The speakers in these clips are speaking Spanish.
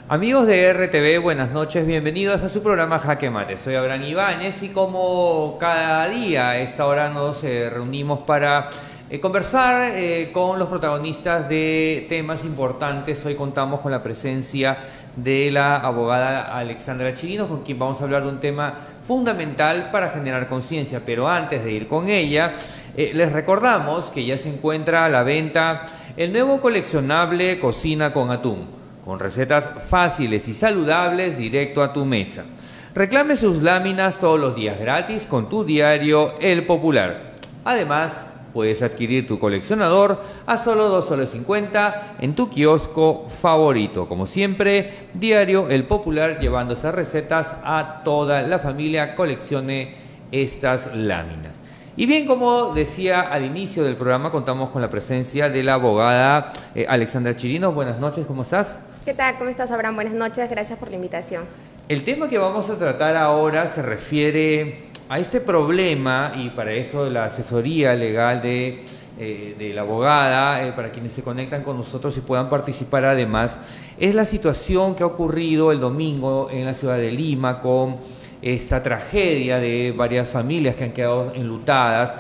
Amigos de RTV, buenas noches, bienvenidos a su programa Jaque Mate. Soy Abraham Ibáñez y como cada día a esta hora nos reunimos para conversar con los protagonistas de temas importantes. Hoy contamos con la presencia de la abogada Alexandra Chirinos, con quien vamos a hablar de un tema fundamental para generar conciencia. Pero antes de ir con ella, les recordamos que ya se encuentra a la venta el nuevo coleccionable Cocina con Atún, con recetas fáciles y saludables directo a tu mesa. Reclame sus láminas todos los días gratis con tu diario El Popular. Además, puedes adquirir tu coleccionador a solo $2.50 en tu kiosco favorito. Como siempre, diario El Popular, llevando estas recetas a toda la familia. Coleccione estas láminas. Y bien, como decía al inicio del programa, contamos con la presencia de la abogada Alexandra Chirinos. Buenas noches, ¿cómo estás? ¿Qué tal? ¿Cómo estás, Abraham? Buenas noches, gracias por la invitación. El tema que vamos a tratar ahora se refiere a este problema, y para eso la asesoría legal de la abogada, para quienes se conectan con nosotros y puedan participar además, es la situación que ha ocurrido el domingo en la ciudad de Lima con esta tragedia de varias familias que han quedado enlutadas,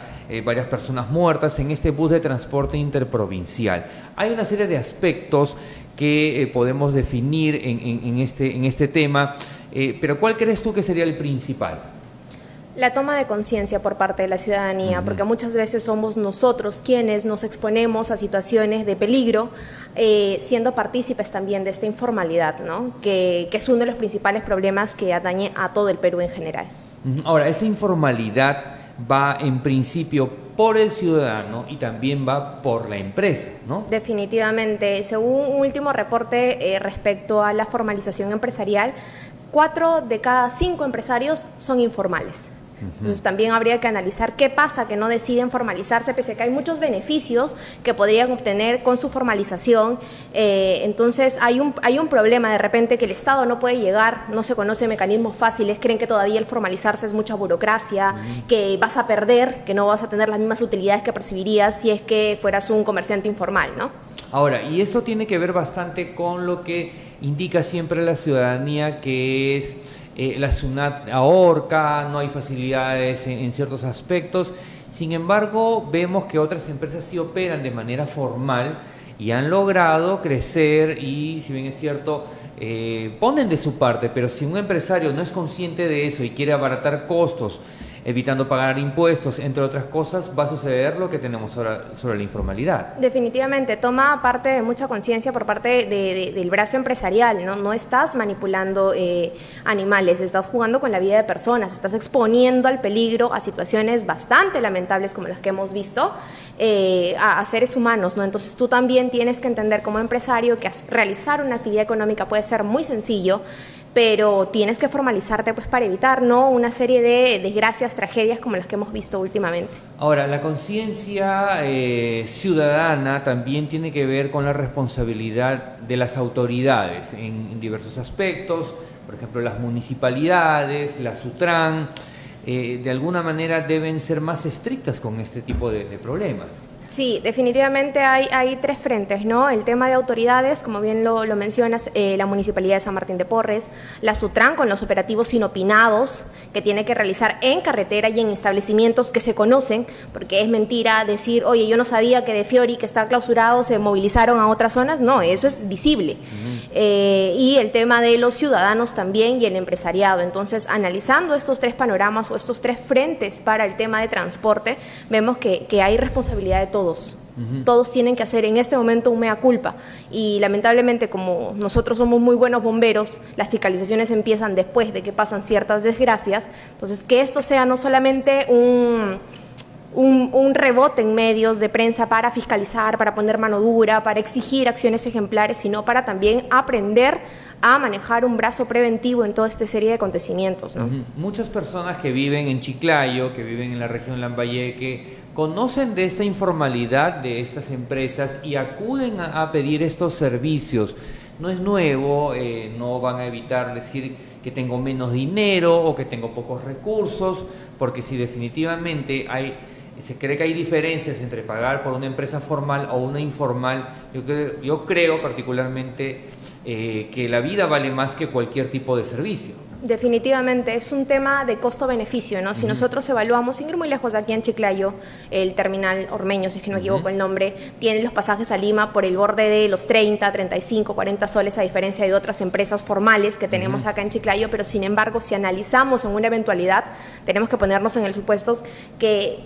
varias personas muertas en este bus de transporte interprovincial. Hay una serie de aspectos que podemos definir en este tema, pero ¿cuál crees tú que sería el principal? La toma de conciencia por parte de la ciudadanía, porque muchas veces somos nosotros quienes nos exponemos a situaciones de peligro, siendo partícipes también de esta informalidad, ¿no? Que es uno de los principales problemas que atañe a todo el Perú en general. Ahora, esa informalidad va en principio por el ciudadano y también va por la empresa, ¿no? Definitivamente. Según un último reporte respecto a la formalización empresarial, 4 de cada 5 empresarios son informales. Entonces también habría que analizar qué pasa que no deciden formalizarse, pese a que hay muchos beneficios que podrían obtener con su formalización. Entonces hay un problema de repente que el Estado no puede llegar, no se conocen mecanismos fáciles, creen que todavía el formalizarse es mucha burocracia, que vas a perder, que no vas a tener las mismas utilidades que percibirías si es que fueras un comerciante informal, ¿no? Ahora, y esto tiene que ver bastante con lo que indica siempre la ciudadanía, que es la SUNAT ahorca, no hay facilidades en ciertos aspectos. Sin embargo, vemos que otras empresas sí operan de manera formal y han logrado crecer y, si bien es cierto, ponen de su parte, pero si un empresario no es consciente de eso y quiere abaratar costos, evitando pagar impuestos, entre otras cosas, va a suceder lo que tenemos ahora sobre la informalidad. Definitivamente, toma parte de mucha conciencia por parte del brazo empresarial, ¿no? No estás manipulando animales, estás jugando con la vida de personas, estás exponiendo al peligro a situaciones bastante lamentables como las que hemos visto, a seres humanos, ¿no? Entonces tú también tienes que entender como empresario que realizar una actividad económica puede ser muy sencillo, pero tienes que formalizarte pues para evitar, ¿no?, una serie de desgracias, tragedias como las que hemos visto últimamente. Ahora, la conciencia ciudadana también tiene que ver con la responsabilidad de las autoridades en diversos aspectos, por ejemplo, las municipalidades, la SUTRAN, de alguna manera deben ser más estrictas con este tipo de problemas. Sí, definitivamente hay 3 frentes, ¿no? El tema de autoridades, como bien lo mencionas, la Municipalidad de San Martín de Porres, la SUTRAN con los operativos inopinados que tiene que realizar en carretera y en establecimientos que se conocen, porque es mentira decir, oye, yo no sabía que de Fiori, que está clausurado, se movilizaron a otras zonas. No, eso es visible. Y el tema de los ciudadanos también y el empresariado. Entonces, analizando estos 3 panoramas o estos 3 frentes para el tema de transporte, vemos que hay responsabilidad de todos. Todos tienen que hacer en este momento un mea culpa, y lamentablemente, como nosotros somos muy buenos bomberos, las fiscalizaciones empiezan después de que pasan ciertas desgracias. Entonces, que esto sea no solamente un rebote en medios de prensa para fiscalizar, para poner mano dura, para exigir acciones ejemplares, sino para también aprender a manejar un brazo preventivo en toda esta serie de acontecimientos, ¿no? Muchas personas que viven en Chiclayo, que viven en la región Lambayeque, conocen de esta informalidad de estas empresas y acuden a pedir estos servicios. No es nuevo, no van a evitar decir que tengo menos dinero o que tengo pocos recursos, porque si definitivamente se cree que hay diferencias entre pagar por una empresa formal o una informal, yo creo particularmente que la vida vale más que cualquier tipo de servicio. Definitivamente, es un tema de costo-beneficio, ¿no? Si nosotros evaluamos, sin ir muy lejos, aquí en Chiclayo, el terminal Ormeño, si es que no me equivoco el nombre, tiene los pasajes a Lima por el borde de los 30, 35, 40 soles, a diferencia de otras empresas formales que tenemos acá en Chiclayo, pero sin embargo, si analizamos en una eventualidad, tenemos que ponernos en el supuesto que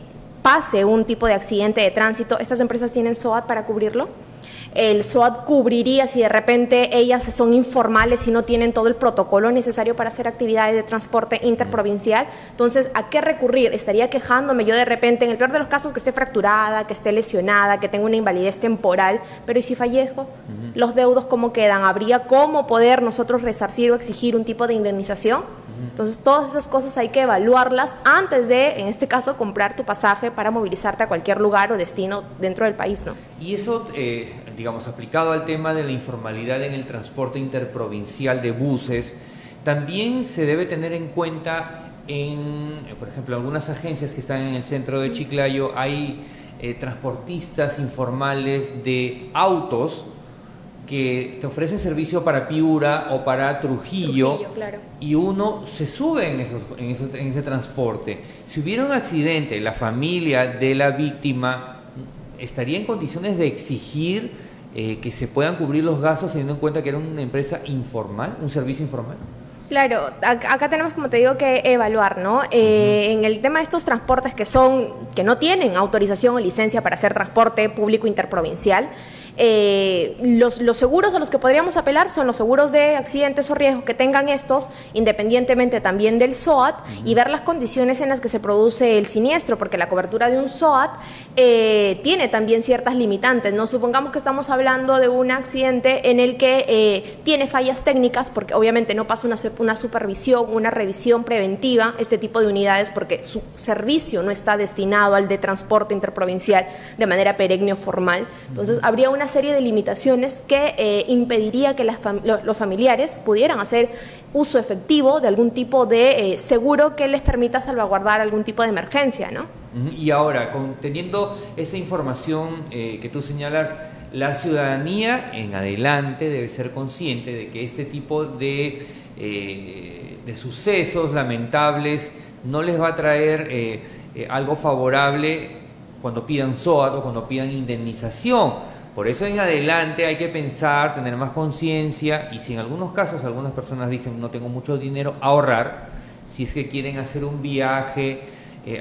pase un tipo de accidente de tránsito, ¿estas empresas tienen SOAT para cubrirlo? El SOAT cubriría si de repente ellas son informales y no tienen todo el protocolo necesario para hacer actividades de transporte interprovincial. Entonces, ¿a qué recurrir? Estaría quejándome yo de repente, en el peor de los casos, que esté fracturada, que esté lesionada, que tenga una invalidez temporal, pero ¿y si fallezco? ¿Los deudos cómo quedan? ¿Habría cómo poder nosotros resarcir o exigir un tipo de indemnización? Entonces, todas esas cosas hay que evaluarlas antes de, en este caso, comprar tu pasaje para movilizarte a cualquier lugar o destino dentro del país, ¿no? Y eso, digamos, aplicado al tema de la informalidad en el transporte interprovincial de buses, también se debe tener en cuenta por ejemplo, algunas agencias que están en el centro de Chiclayo, hay transportistas informales de autos que te ofrece servicio para Piura o para Trujillo, claro. Y uno se sube en ese transporte. Si hubiera un accidente, la familia de la víctima estaría en condiciones de exigir que se puedan cubrir los gastos teniendo en cuenta que era una empresa informal, un servicio informal. Claro, acá tenemos, como te digo, que evaluar, ¿no? En el tema de estos transportes que no tienen autorización o licencia para hacer transporte público interprovincial, los seguros a los que podríamos apelar son los seguros de accidentes o riesgos que tengan estos, independientemente también del SOAT, y ver las condiciones en las que se produce el siniestro, porque la cobertura de un SOAT tiene también ciertas limitantes, ¿no? Supongamos que estamos hablando de un accidente en el que tiene fallas técnicas, porque obviamente no pasa una supervisión, una revisión preventiva, este tipo de unidades, porque su servicio no está destinado al de transporte interprovincial de manera perenne o formal. Entonces, habría una serie de limitaciones que impediría que los familiares pudieran hacer uso efectivo de algún tipo de seguro que les permita salvaguardar algún tipo de emergencia, ¿no? Y ahora, teniendo esa información que tú señalas, la ciudadanía en adelante debe ser consciente de que este tipo de sucesos lamentables no les va a traer algo favorable cuando pidan SOAT o cuando pidan indemnización. Por eso en adelante hay que pensar, tener más conciencia, y si en algunos casos algunas personas dicen no tengo mucho dinero, ahorrar, si es que quieren hacer un viaje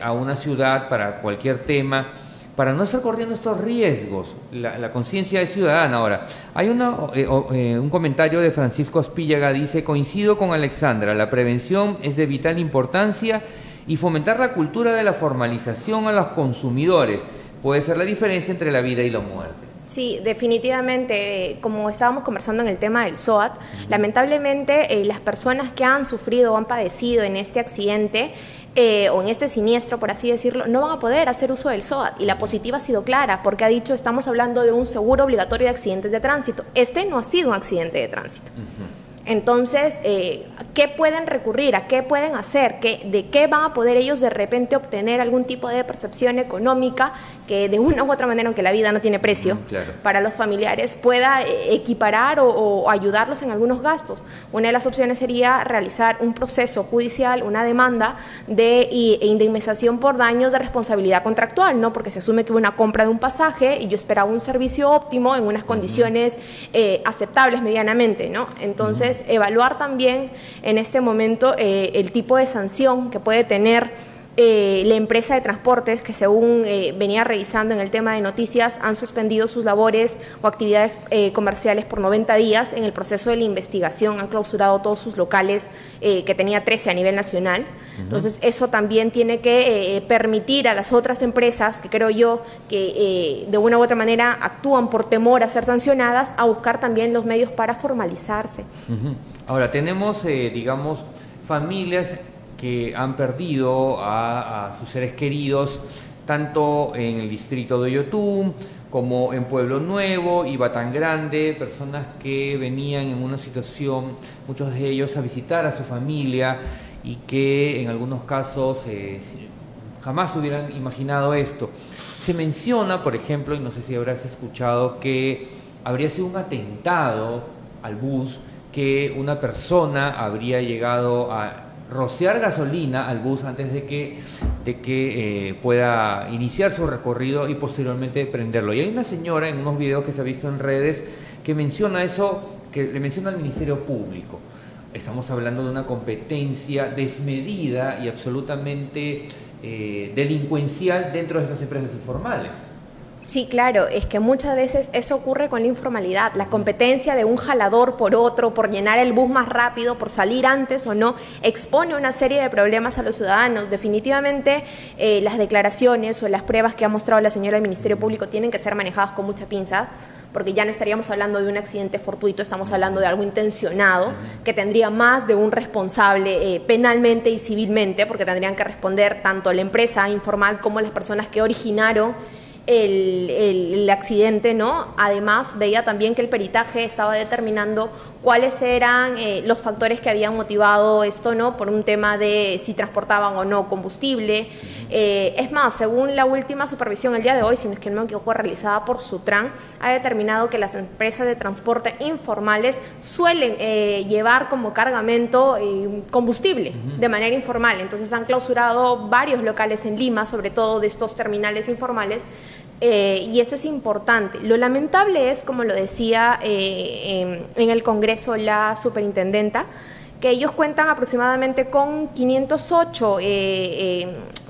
a una ciudad para cualquier tema, para no estar corriendo estos riesgos. La conciencia es ciudadana. Ahora, hay un comentario de Francisco Aspíllaga, dice: coincido con Alexandra, la prevención es de vital importancia y fomentar la cultura de la formalización a los consumidores puede ser la diferencia entre la vida y la muerte. Sí, definitivamente, como estábamos conversando en el tema del SOAT, lamentablemente las personas que han sufrido o han padecido en este accidente o en este siniestro, por así decirlo, no van a poder hacer uso del SOAT. Y la positiva ha sido clara, porque ha dicho, estamos hablando de un seguro obligatorio de accidentes de tránsito. Este no ha sido un accidente de tránsito. Entonces, ¿qué pueden recurrir? ¿A qué pueden hacer? ¿De qué van a poder ellos de repente obtener algún tipo de percepción económica que de una u otra manera, aunque la vida no tiene precio, para los familiares, pueda equiparar o ayudarlos en algunos gastos? Una de las opciones sería realizar un proceso judicial, una demanda de indemnización por daños de responsabilidad contractual, ¿no? Porque se asume que hubo una compra de un pasaje y yo esperaba un servicio óptimo en unas condiciones aceptables medianamente, ¿no? Entonces, evaluar también en este momento el tipo de sanción que puede tener la empresa de transportes, que según venía revisando en el tema de noticias, han suspendido sus labores o actividades comerciales por 90 días en el proceso de la investigación, han clausurado todos sus locales, que tenía 13 a nivel nacional. Entonces, eso también tiene que permitir a las otras empresas, que creo yo que de una u otra manera actúan por temor a ser sancionadas, a buscar también los medios para formalizarse. Ahora, tenemos, digamos, familias que han perdido a sus seres queridos, tanto en el distrito de Oyotún como en Pueblo Nuevo y Batán Grande, personas que venían en una situación, muchos de ellos, a visitar a su familia y que en algunos casos jamás hubieran imaginado esto. Se menciona, por ejemplo, y no sé si habrás escuchado, que habría sido un atentado al bus que una persona habría llegado a rociar gasolina al bus antes de que pueda iniciar su recorrido y posteriormente prenderlo. Y hay una señora en unos videos que se ha visto en redes que menciona eso, que le menciona al Ministerio Público. Estamos hablando de una competencia desmedida y absolutamente delincuencial dentro de estas empresas informales. Sí, claro, es que muchas veces eso ocurre con la informalidad, la competencia de un jalador por otro, por llenar el bus más rápido, por salir antes o no, expone una serie de problemas a los ciudadanos. Definitivamente las declaraciones o las pruebas que ha mostrado la señora del Ministerio Público tienen que ser manejadas con mucha pinza, porque ya no estaríamos hablando de un accidente fortuito, estamos hablando de algo intencionado, que tendría más de un responsable penalmente y civilmente, porque tendrían que responder tanto la empresa informal como las personas que originaron el accidente, ¿no? Además, veía también que el peritaje estaba determinando cuáles eran los factores que habían motivado esto, ¿no? Por un tema de si transportaban o no combustible. Es más, según la última supervisión el día de hoy, si no es que no me equivoco, realizada por Sutran, ha determinado que las empresas de transporte informales suelen llevar como cargamento combustible de manera informal. Entonces han clausurado varios locales en Lima, sobre todo de estos terminales informales, y eso es importante. Lo lamentable es, como lo decía en el Congreso la superintendenta, que ellos cuentan aproximadamente con 508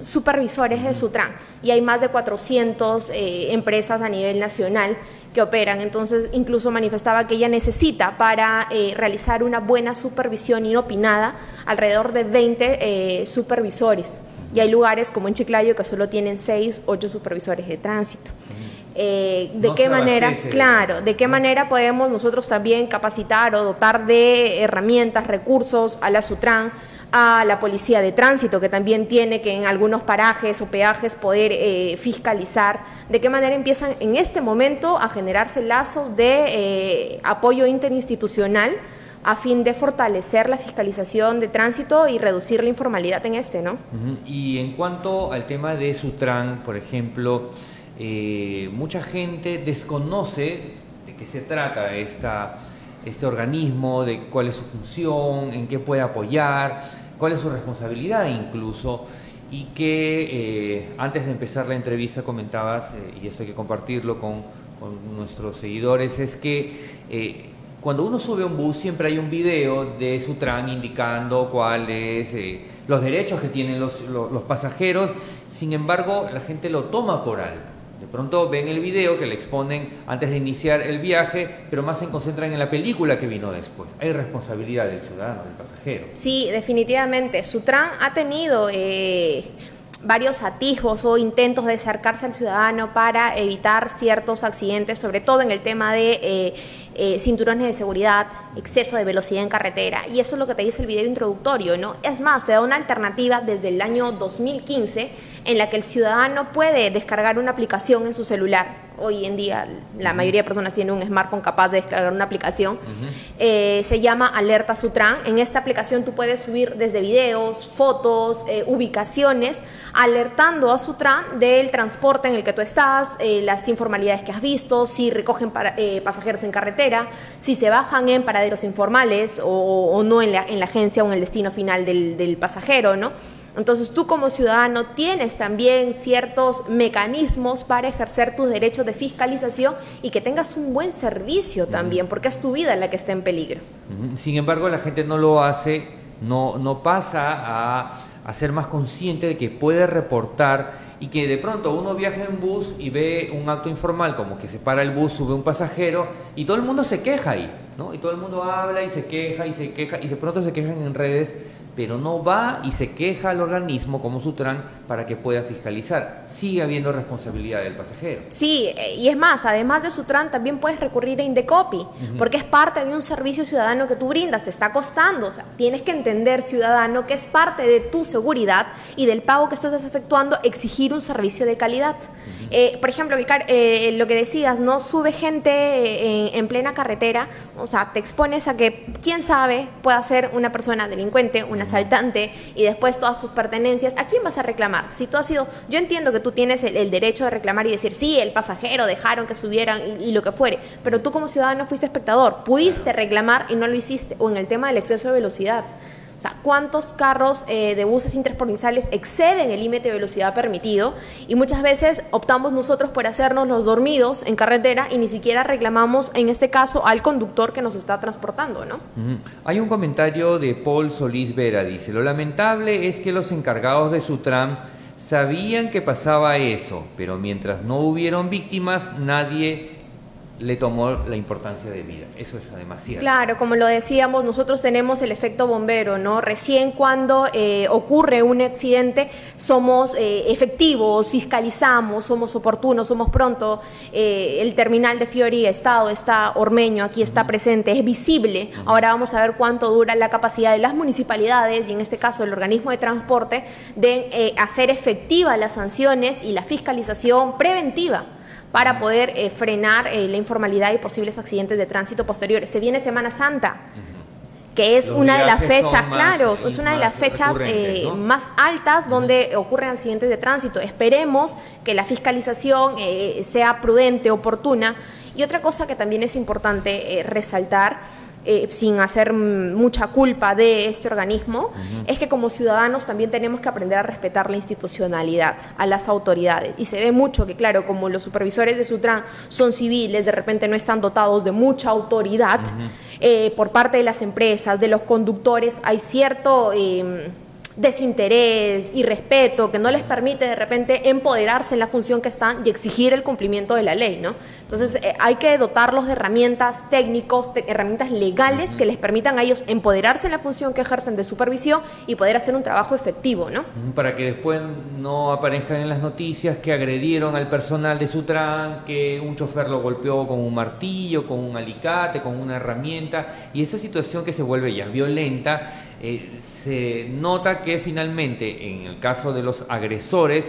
supervisores de Sutran y hay más de 400 empresas a nivel nacional que operan. Entonces, incluso manifestaba que ella necesita para realizar una buena supervisión inopinada alrededor de 20 supervisores. Y hay lugares como en Chiclayo que solo tienen 6, 8 supervisores de tránsito. ¿De qué manera? Claro, ¿de qué manera podemos nosotros también capacitar o dotar de herramientas, recursos a la Sutran, a la policía de tránsito, que también tiene que en algunos parajes o peajes poder fiscalizar? ¿De qué manera empiezan en este momento a generarse lazos de apoyo interinstitucional a fin de fortalecer la fiscalización de tránsito y reducir la informalidad en este, ¿no? Y en cuanto al tema de Sutran, por ejemplo, mucha gente desconoce de qué se trata este organismo, de cuál es su función, en qué puede apoyar, cuál es su responsabilidad incluso, y que antes de empezar la entrevista comentabas, y esto hay que compartirlo con nuestros seguidores, es que cuando uno sube a un bus siempre hay un video de Sutran indicando cuáles los derechos que tienen los pasajeros. Sin embargo, la gente lo toma por alto. De pronto ven el video que le exponen antes de iniciar el viaje, pero más se concentran en la película que vino después. Hay responsabilidad del ciudadano, del pasajero. Sí, definitivamente. Sutran ha tenido varios atisbos o intentos de acercarse al ciudadano para evitar ciertos accidentes, sobre todo en el tema de cinturones de seguridad, exceso de velocidad en carretera, y eso es lo que te dice el video introductorio, ¿no? Es más, te da una alternativa desde el año 2015 en la que el ciudadano puede descargar una aplicación en su celular. Hoy en día la mayoría de personas tienen un smartphone capaz de descargar una aplicación. Se llama Alerta Sutran. En esta aplicación tú puedes subir desde videos, fotos, ubicaciones, alertando a Sutran del transporte en el que tú estás, las informalidades que has visto, si recogen pasajeros en carretera, si se bajan en paraderos informales o no en la agencia o en el destino final del pasajero, ¿no? Entonces tú como ciudadano tienes también ciertos mecanismos para ejercer tus derechos de fiscalización y que tengas un buen servicio también, porque es tu vida la que está en peligro. Sin embargo, la gente no lo hace, no pasa a ser más consciente de que puede reportar, y que de pronto uno viaja en bus y ve un acto informal como que se para el bus, sube un pasajero y todo el mundo se queja ahí, ¿no? Y todo el mundo habla y se queja y de pronto se quejan en redes, pero no va y se queja al organismo como Sutran para que pueda fiscalizar. Sigue habiendo responsabilidad del pasajero. Sí, y es más, además de Sutran también puedes recurrir a Indecopi, porque es parte de un servicio ciudadano que tú brindas, te está costando. O sea, tienes que entender, ciudadano, que es parte de tu seguridad y del pago que estás efectuando, exigir un servicio de calidad. Por ejemplo, lo que decías, ¿no? Sube gente en plena carretera, o sea, te expones a que, quién sabe, pueda ser una persona delincuente, una asaltante y después todas tus pertenencias, ¿a quién vas a reclamar? Si tú has sido, yo entiendo que tú tienes el derecho de reclamar y decir, sí, el pasajero dejaron que subieran y lo que fuere, pero tú como ciudadano fuiste espectador, pudiste reclamar y no lo hiciste, o en el tema del exceso de velocidad. O sea, ¿cuántos carros de buses interprovinciales exceden el límite de velocidad permitido? Y muchas veces optamos nosotros por hacernos los dormidos en carretera y ni siquiera reclamamos, en este caso, al conductor que nos está transportando, ¿no? Hay un comentario de Paul Solís Vera, dice, lo lamentable es que los encargados de Sutran sabían que pasaba eso, pero mientras no hubieron víctimas, nadie le tomó la importancia de vida. Eso es además cierto. Claro, como lo decíamos, nosotros tenemos el efecto bombero, ¿no? Recién cuando ocurre un accidente somos efectivos, fiscalizamos, somos oportunos, somos pronto. El terminal de Fiori está Ormeño, aquí está presente, es visible. Ahora vamos a ver cuánto dura la capacidad de las municipalidades y en este caso el organismo de transporte de hacer efectivas las sanciones y la fiscalización preventiva para poder frenar la informalidad y posibles accidentes de tránsito posteriores. Se viene Semana Santa, que es una de las fechas, claro, es una de las fechas ¿no? más altas donde ocurren accidentes de tránsito. Esperemos que la fiscalización sea prudente, oportuna. Y otra cosa que también es importante resaltar, sin hacer mucha culpa de este organismo, es que como ciudadanos también tenemos que aprender a respetar la institucionalidad, a las autoridades. Y se ve mucho que, claro, como los supervisores de Sutran son civiles, de repente no están dotados de mucha autoridad, por parte de las empresas, de los conductores, hay cierto desinterés y respeto que no les permite de repente empoderarse en la función que están y exigir el cumplimiento de la ley, ¿no? Entonces hay que dotarlos de herramientas técnicos, herramientas legales que les permitan a ellos empoderarse en la función que ejercen de supervisión y poder hacer un trabajo efectivo, ¿no? Para que después no aparezcan en las noticias que agredieron al personal de Sutran, que un chofer lo golpeó con un martillo, con un alicate, con una herramienta, y esta situación que se vuelve ya violenta. Se nota que finalmente en el caso de los agresores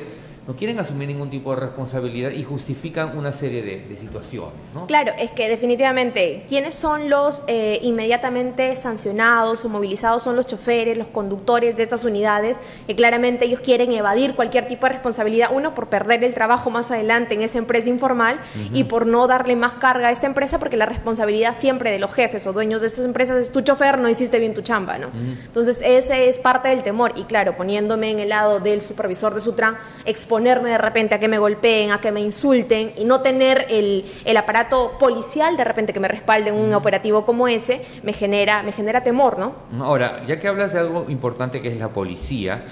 no quieren asumir ningún tipo de responsabilidad y justifican una serie de situaciones, ¿no? Claro, es que definitivamente, ¿quiénes son los inmediatamente sancionados o movilizados? Son los choferes, los conductores de estas unidades, que claramente ellos quieren evadir cualquier tipo de responsabilidad, uno, por perder el trabajo más adelante en esa empresa informal y por no darle más carga a esta empresa, porque la responsabilidad siempre de los jefes o dueños de estas empresas es tu chofer, no hiciste bien tu chamba, ¿no? Entonces ese es parte del temor y claro, poniéndome en el lado del supervisor de Sutran, exponerme de repente a que me golpeen, a que me insulten y no tener el aparato policial de repente que me respalde en un operativo como ese, me genera temor, ¿no? Ahora, ya que hablas de algo importante que es la policía,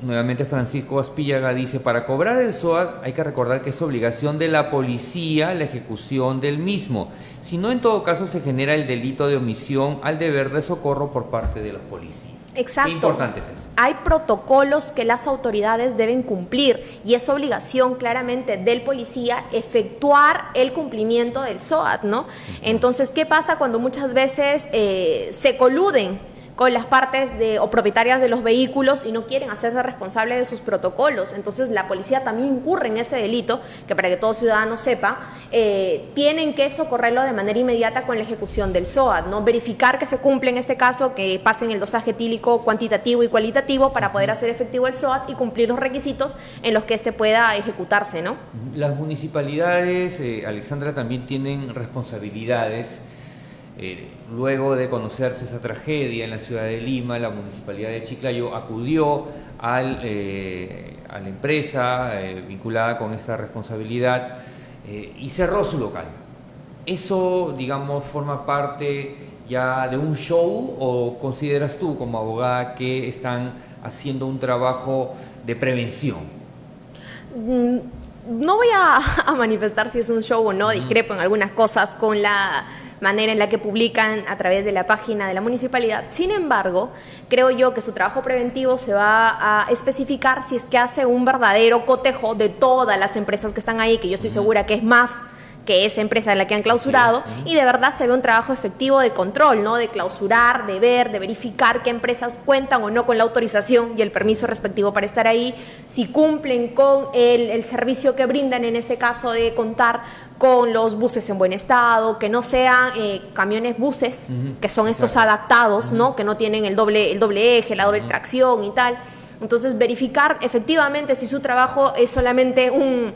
nuevamente Francisco Aspillaga dice, para cobrar el SOAT hay que recordar que es obligación de la policía la ejecución del mismo, si no en todo caso se genera el delito de omisión al deber de socorro por parte de los policías. Exacto. Qué importante es eso. Hay protocolos que las autoridades deben cumplir y es obligación claramente del policía efectuar el cumplimiento del SOAT, ¿no? Entonces, ¿qué pasa cuando muchas veces se coluden con las partes o propietarias de los vehículos y no quieren hacerse responsables de sus protocolos? Entonces la policía también incurre en este delito, que para que todo ciudadano sepa, tienen que socorrerlo de manera inmediata con la ejecución del SOAT, ¿no? Verificar que se cumple en este caso, que pasen el dosaje etílico cuantitativo y cualitativo para poder hacer efectivo el SOAT y cumplir los requisitos en los que éste pueda ejecutarse, ¿no? Las municipalidades, Alexandra, también tienen responsabilidades. Luego de conocerse esa tragedia en la ciudad de Lima, la Municipalidad de Chiclayo acudió a la empresa vinculada con esta responsabilidad y cerró su local. ¿Eso, digamos, forma parte ya de un show o consideras tú como abogada que están haciendo un trabajo de prevención? No voy a manifestar si es un show o no, discrepo en algunas cosas con la manera en la que publican a través de la página de la municipalidad. Sin embargo, creo yo que su trabajo preventivo se va a especificar si es que hace un verdadero cotejo de todas las empresas que están ahí, que yo estoy segura que es más que esa empresa la que han clausurado, y de verdad se ve un trabajo efectivo de control, ¿no? De clausurar, de ver, de verificar qué empresas cuentan o no con la autorización y el permiso respectivo para estar ahí, si cumplen con el servicio que brindan, en este caso de contar con los buses en buen estado, que no sean camiones buses, que son estos adaptados, ¿no? Que no tienen el doble eje, la doble tracción y tal. Entonces, verificar efectivamente si su trabajo es solamente un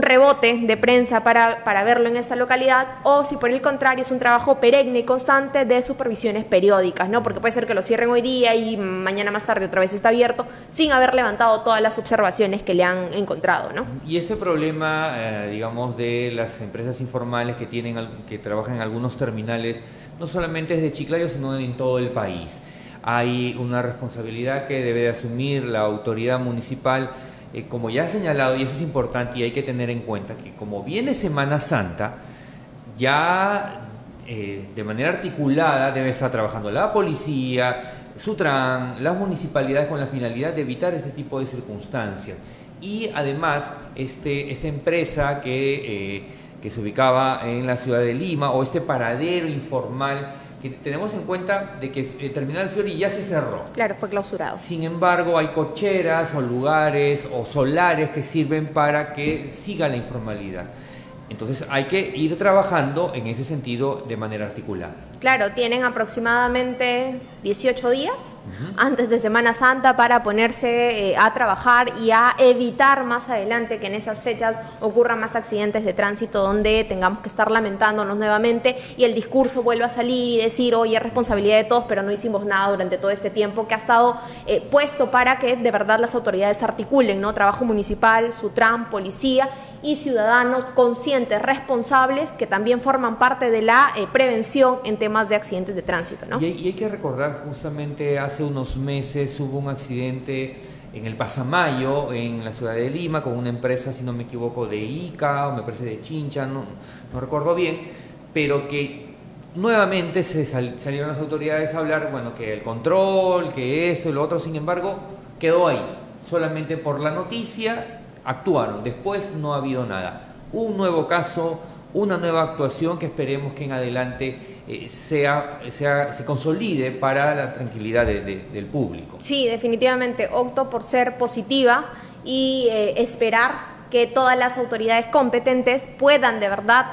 rebote de prensa para verlo en esta localidad, o si por el contrario es un trabajo perenne y constante de supervisiones periódicas, ¿no? Porque puede ser que lo cierren hoy día y mañana más tarde otra vez está abierto sin haber levantado todas las observaciones que le han encontrado, ¿no? Y este problema, digamos, de las empresas informales que trabajan en algunos terminales, no solamente es de Chiclayo, sino en todo el país. Hay una responsabilidad que debe de asumir la autoridad municipal, como ya ha señalado, y eso es importante y hay que tener en cuenta que como viene Semana Santa, ya de manera articulada debe estar trabajando la policía, Sutran, las municipalidades, con la finalidad de evitar este tipo de circunstancias. Y además, esta empresa que se ubicaba en la ciudad de Lima, o este paradero informal, que tenemos en cuenta de que Terminal Fiori ya se cerró. Claro, fue clausurado. Sin embargo, hay cocheras o lugares o solares que sirven para que siga la informalidad. Entonces hay que ir trabajando en ese sentido de manera articulada. Claro, tienen aproximadamente 18 días antes de Semana Santa para ponerse a trabajar y a evitar más adelante que en esas fechas ocurran más accidentes de tránsito donde tengamos que estar lamentándonos nuevamente y el discurso vuelva a salir y decir, oye, es responsabilidad de todos, pero no hicimos nada durante todo este tiempo que ha estado puesto para que de verdad las autoridades articulen, ¿no? Trabajo municipal, Sutran, policía y ciudadanos conscientes, responsables, que también forman parte de la prevención en temas de accidentes de tránsito, ¿no? Y hay que recordar, justamente hace unos meses hubo un accidente en el Pasamayo, en la ciudad de Lima, con una empresa, si no me equivoco, de Ica, o me parece de Chincha, no recuerdo bien, pero que nuevamente salieron las autoridades a hablar, bueno, que el control, que esto y lo otro, sin embargo, quedó ahí, solamente por la noticia. Actuaron, después no ha habido nada. Un nuevo caso, una nueva actuación que esperemos que en adelante se consolide para la tranquilidad del público. Sí, definitivamente opto por ser positiva y esperar que todas las autoridades competentes puedan de verdad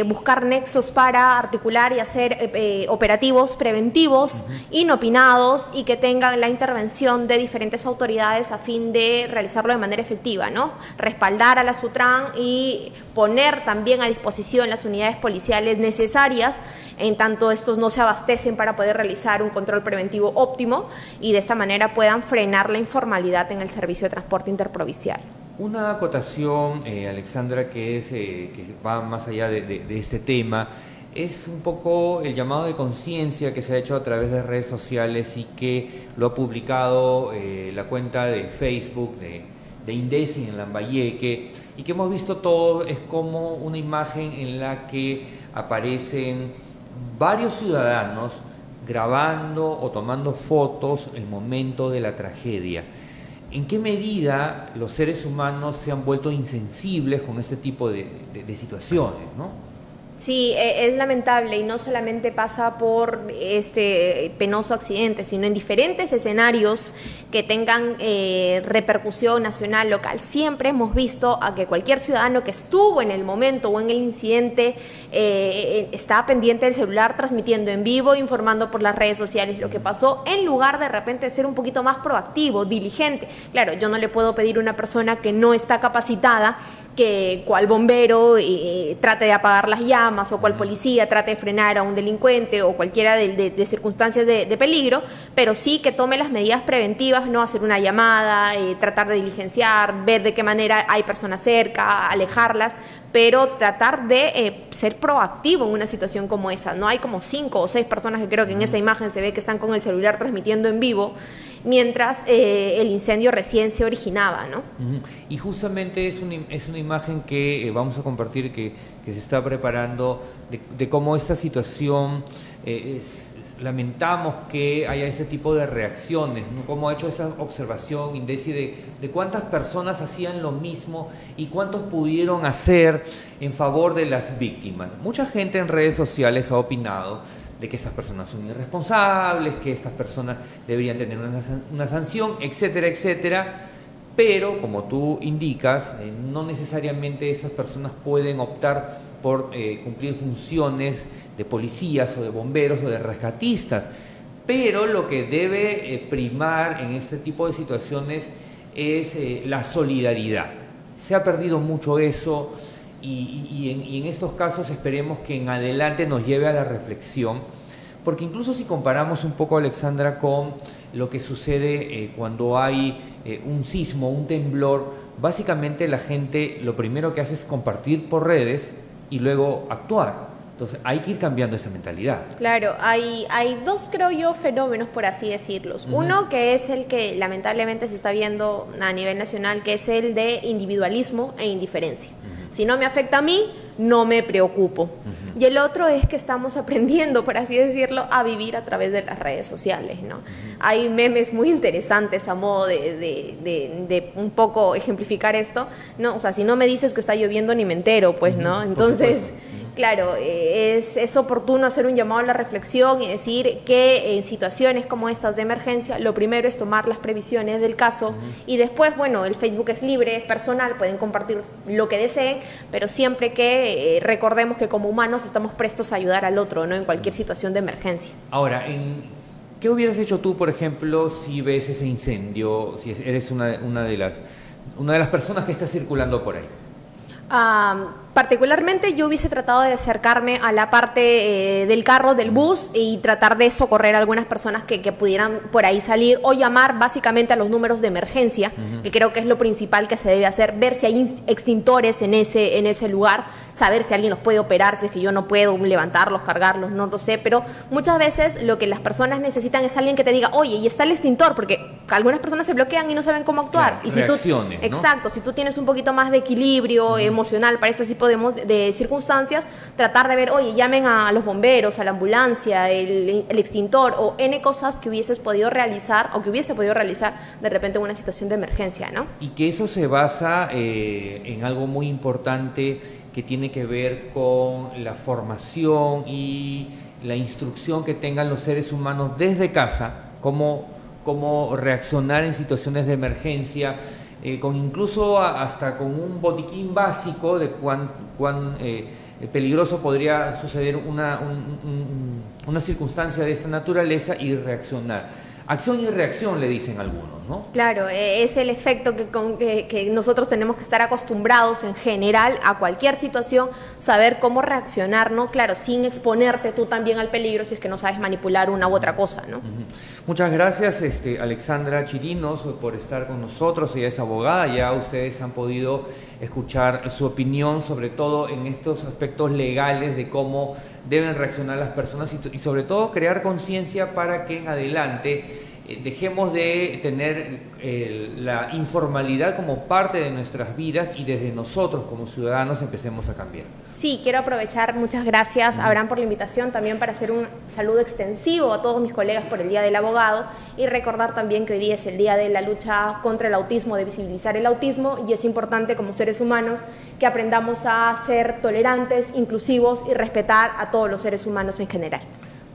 buscar nexos para articular y hacer operativos preventivos, inopinados, y que tengan la intervención de diferentes autoridades a fin de realizarlo de manera efectiva, ¿no? Respaldar a la Sutran y poner también a disposición las unidades policiales necesarias en tanto estos no se abastecen para poder realizar un control preventivo óptimo y de esta manera puedan frenar la informalidad en el servicio de transporte interprovincial. Una acotación, Alexandra, que va más allá de este tema, es un poco el llamado de conciencia que se ha hecho a través de redes sociales y que lo ha publicado la cuenta de Facebook de Indesi en Lambayeque, y que hemos visto todo, es como una imagen en la que aparecen varios ciudadanos grabando o tomando fotos el momento de la tragedia. ¿En qué medida los seres humanos se han vuelto insensibles con este tipo de situaciones, ¿no? Sí, es lamentable, y no solamente pasa por este penoso accidente, sino en diferentes escenarios que tengan repercusión nacional, local. Siempre hemos visto a que cualquier ciudadano que estuvo en el momento o en el incidente está pendiente del celular, transmitiendo en vivo, informando por las redes sociales lo que pasó, en lugar de repente ser un poquito más proactivo, diligente. Claro, yo no le puedo pedir a una persona que no está capacitada que cual bombero trate de apagar las llamas, o cual policía trate de frenar a un delincuente, o cualquiera de circunstancias de peligro, pero sí que tome las medidas preventivas, no hacer una llamada, tratar de diligenciar, ver de qué manera hay personas cerca, alejarlas, pero tratar de ser proactivo en una situación como esa. No hay como 5 o 6 personas que creo que en esa imagen se ve que están con el celular transmitiendo en vivo, mientras el incendio recién se originaba, ¿no? Y justamente es una imagen que vamos a compartir, que se está preparando, de cómo esta situación lamentamos que haya ese tipo de reacciones, ¿no? Como ha hecho esa observación, Indesi, de cuántas personas hacían lo mismo y cuántos pudieron hacer en favor de las víctimas. Mucha gente en redes sociales ha opinado de que estas personas son irresponsables, que estas personas deberían tener una sanción, etcétera, etcétera. Pero, como tú indicas, no necesariamente estas personas pueden optar por cumplir funciones de policías o de bomberos o de rescatistas. Pero lo que debe primar en este tipo de situaciones es la solidaridad. Se ha perdido mucho eso y en estos casos esperemos que en adelante nos lleve a la reflexión, porque incluso si comparamos un poco, Alexandra, con lo que sucede cuando hay un sismo, un temblor, básicamente la gente lo primero que hace es compartir por redes y luego actuar. Entonces hay que ir cambiando esa mentalidad. Claro, hay dos, creo yo, fenómenos, por así decirlos. Uno que es el que lamentablemente se está viendo a nivel nacional, que es el de individualismo e indiferencia. Si no me afecta a mí, no me preocupo. Y el otro es que estamos aprendiendo, por así decirlo, a vivir a través de las redes sociales, ¿no? Hay memes muy interesantes a modo de un poco ejemplificar esto, ¿no? O sea, si no me dices que está lloviendo ni me entero, pues, ¿no? Entonces, claro, es oportuno hacer un llamado a la reflexión y decir que en situaciones como estas de emergencia, lo primero es tomar las previsiones del caso y después, bueno, el Facebook es libre, es personal, pueden compartir lo que deseen, pero siempre que recordemos que como humanos estamos prestos a ayudar al otro, ¿no? En cualquier situación de emergencia. Ahora, ¿qué hubieras hecho tú, por ejemplo, si ves ese incendio, si eres una de las personas que está circulando por ahí? Particularmente yo hubiese tratado de acercarme a la parte del carro, del bus, y tratar de socorrer a algunas personas que pudieran por ahí salir, o llamar básicamente a los números de emergencia, que creo que es lo principal que se debe hacer, ver si hay extintores en ese lugar, saber si alguien los puede operar, si es que yo no puedo levantarlos, cargarlos, no lo sé, pero muchas veces lo que las personas necesitan es alguien que te diga, oye, y está el extintor, porque algunas personas se bloquean y no saben cómo actuar. Claro, y si reacciones, tú, ¿no? Exacto, si tú tienes un poquito más de equilibrio emocional para este tipo de circunstancias, tratar de ver, oye, llamen a los bomberos, a la ambulancia, el extintor o N cosas que hubieses podido realizar o que hubiese podido realizar de repente en una situación de emergencia, ¿no? Y que eso se basa en algo muy importante que tiene que ver con la formación y la instrucción que tengan los seres humanos desde casa, cómo reaccionar en situaciones de emergencia, con incluso hasta con un botiquín básico de cuán peligroso podría suceder una circunstancia de esta naturaleza y reaccionar. Acción y reacción, le dicen algunos, ¿no? Claro, es el efecto que nosotros tenemos que estar acostumbrados en general a cualquier situación, saber cómo reaccionar, ¿no? Claro, sin exponerte tú también al peligro si es que no sabes manipular una u otra cosa, ¿no? Muchas gracias, Alexandra Chirinos, por estar con nosotros. Ella es abogada, ya ustedes han podido escuchar su opinión, sobre todo en estos aspectos legales de cómo deben reaccionar las personas y sobre todo crear conciencia para que en adelante dejemos de tener la informalidad como parte de nuestras vidas y desde nosotros como ciudadanos empecemos a cambiar. Sí, quiero aprovechar, muchas gracias Abraham por la invitación, también para hacer un saludo extensivo a todos mis colegas por el Día del Abogado y recordar también que hoy día es el día de la lucha contra el autismo, de visibilizar el autismo, y es importante como seres humanos que aprendamos a ser tolerantes, inclusivos y respetar a todos los seres humanos en general.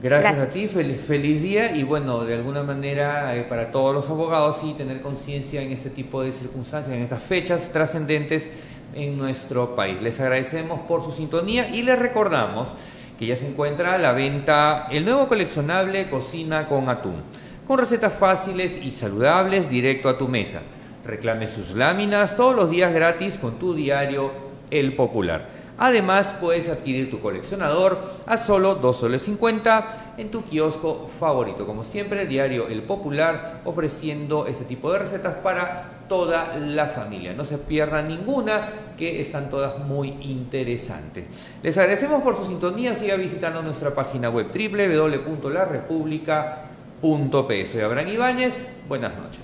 Gracias a ti, feliz día, y bueno, de alguna manera para todos los abogados sí tener conciencia en este tipo de circunstancias, en estas fechas trascendentes en nuestro país. Les agradecemos por su sintonía y les recordamos que ya se encuentra a la venta el nuevo coleccionable Cocina con Atún, con recetas fáciles y saludables directo a tu mesa. Reclame sus láminas todos los días gratis con tu diario El Popular. Además, puedes adquirir tu coleccionador a solo 2,50 soles en tu kiosco favorito. Como siempre, el diario El Popular ofreciendo este tipo de recetas para toda la familia. No se pierdan ninguna, que están todas muy interesantes. Les agradecemos por su sintonía. Siga visitando nuestra página web www.larepublica.pe. Soy Abraham Ibáñez. Buenas noches.